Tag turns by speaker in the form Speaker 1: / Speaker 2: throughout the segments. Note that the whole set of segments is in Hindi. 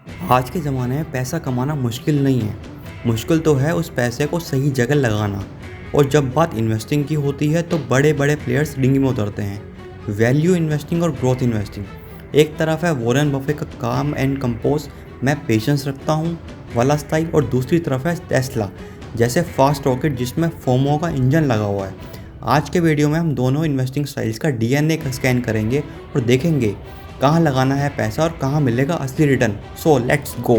Speaker 1: आज के ज़माने में पैसा कमाना मुश्किल नहीं है। मुश्किल तो है उस पैसे को सही जगह लगाना। और जब बात इन्वेस्टिंग की होती है तो बड़े बड़े प्लेयर्स रिंग में उतरते हैं। वैल्यू इन्वेस्टिंग और ग्रोथ इन्वेस्टिंग। एक तरफ है वॉरेन बफे का काम एंड कंपोज, मैं पेशेंस रखता हूँ वाला स्टाइल, और दूसरी तरफ है टेस्ला जैसे फास्ट रॉकेट जिसमें फोमो का इंजन लगा हुआ है। आज के वीडियो में हम दोनों इन्वेस्टिंग स्टाइल्स का डीएनए का स्कैन करेंगे और देखेंगे कहाँ लगाना है पैसा और कहाँ मिलेगा असली return. So let's go.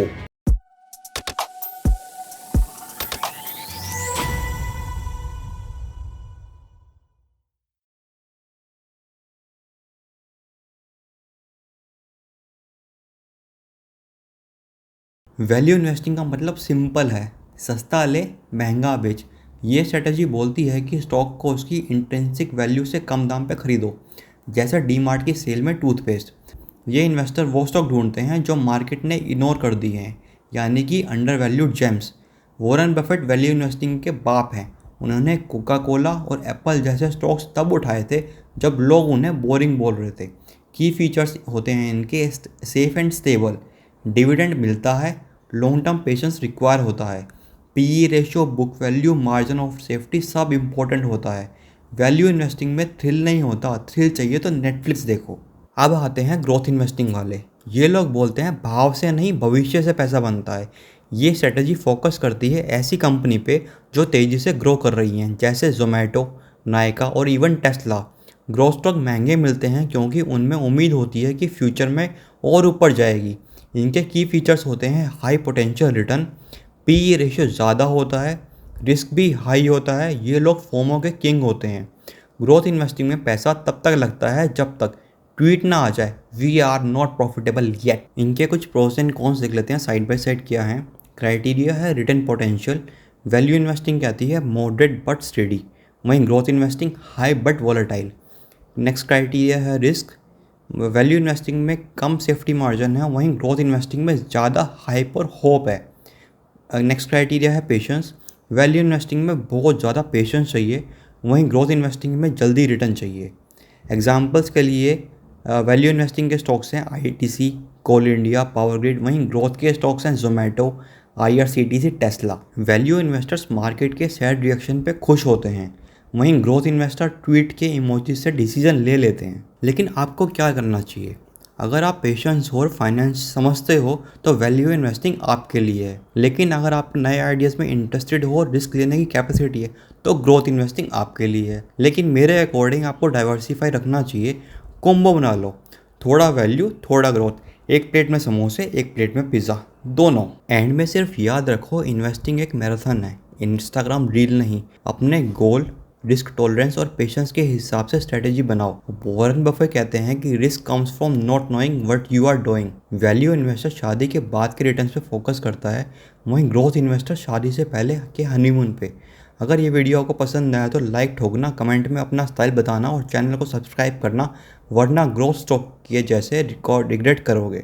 Speaker 1: Value investing का मतलब सिंपल है, सस्ता ले महंगा बेच। ये स्ट्रेटजी बोलती है कि स्टॉक को उसकी इंट्रिंसिक वैल्यू से कम दाम पे खरीदो, जैसे डी मार्ट की सेल में टूथपेस्ट। ये इन्वेस्टर वो स्टॉक ढूंढते हैं जो मार्केट ने इग्नोर कर दिए हैं, यानी कि under valued James. Warren Buffett value investing के बाप हैं। उन्होंने कोका कोला और एप्पल जैसे स्टॉक्स तब उठाए थे जब लोग उन्हें बोरिंग बोल रहे थे। की फीचर्स होते हैं इनके सेफ एंड स्टेबल, डिविडेंड मिलता है, लॉन्ग टर्म पेशेंस रिक्वायर होता है, PE ratio, book value, margin of safety सब इम्पोर्टेंट होता है। वैल्यू इन्वेस्टिंग में थ्रिल नहीं होता, थ्रिल चाहिए तो नेटफ्लिक्स देखो। अब आते हैं ग्रोथ इन्वेस्टिंग वाले। ये लोग बोलते हैं भाव से नहीं भविष्य से पैसा बनता है। ये स्ट्रेटजी फोकस करती है ऐसी कंपनी पे जो तेज़ी से ग्रो कर रही हैं, जैसे जोमेटो, नायका और इवन टेस्ला। ग्रोथ स्टॉक महंगे मिलते हैं क्योंकि उनमें उम्मीद होती है कि फ्यूचर में और ऊपर जाएगी। इनके की फीचर्स होते हैं high potential return, PE ratio ज़्यादा होता है, रिस्क भी हाई होता है। ये लोग फोमो के किंग होते हैं। ग्रोथ इन्वेस्टिंग में पैसा तब तक लगता है जब तक ट्वीट ना आ जाए we are not profitable yet. इनके कुछ प्रोस एंड कॉन्स देख लेते हैं साइड बाय साइड क्या है। क्राइटेरिया है रिटर्न पोटेंशियल। वैल्यू इन्वेस्टिंग कहती है मॉडरेट बट स्टेडी, वहीं growth investing high but volatile. Next criteria है रिस्क। वैल्यू इन्वेस्टिंग में कम सेफ्टी मार्जिन है, वहीं ग्रोथ इन्वेस्टिंग में ज़्यादा हाइप और होप है। नेक्स्ट क्राइटेरिया है पेशेंस। वैल्यू इन्वेस्टिंग में बहुत ज़्यादा पेशेंस चाहिए, वहीं ग्रोथ इन्वेस्टिंग में जल्दी रिटर्न चाहिए। एग्जांपल्स के लिए वैल्यू इन्वेस्टिंग के स्टॉक्स हैं आईटीसी, कोल इंडिया, पावर ग्रिड। वहीं ग्रोथ के स्टॉक्स हैं Zomato, IRCTC, Tesla. Value investors market के सैड रिएक्शन पे खुश होते हैं, वहीं ग्रोथ इन्वेस्टर ट्वीट के इमोजी से डिसीजन ले लेते हैं। लेकिन आपको क्या करना चाहिए? अगर आप पेशेंस और फाइनेंस समझते हो तो वैल्यू इन्वेस्टिंग आपके लिए है। लेकिन अगर आप नए आइडियाज़ में इंटरेस्टेड हो और रिस्क लेने की कैपेसिटी है तो ग्रोथ इन्वेस्टिंग आपके लिए है। लेकिन मेरे अकॉर्डिंग आपको डाइवर्सिफाई रखना चाहिए। कॉम्बो बना लो, थोड़ा वैल्यू थोड़ा ग्रोथ। एक प्लेट में समोसे, एक प्लेट में पिज़्ज़ा, दोनों। एंड में सिर्फ याद रखो इन्वेस्टिंग एक मैराथन है, इंस्टाग्राम रील नहीं। अपने गोल, रिस्क टॉलरेंस और पेशेंस के हिसाब से स्ट्रेटेजी बनाओ। वॉरेन बफे कहते हैं कि risk comes from not knowing what you are doing. Value investor शादी के बाद के रिटर्न्स पे फोकस करता है, वहीं ग्रोथ इन्वेस्टर शादी से पहले के हनीमून पे। अगर ये वीडियो आपको पसंद आया तो लाइक ठोकना, कमेंट में अपना स्टाइल बताना और चैनल को सब्सक्राइब करना, वरना ग्रोथ स्टॉक किए जैसे रिकॉर्ड रिग्रेट करोगे।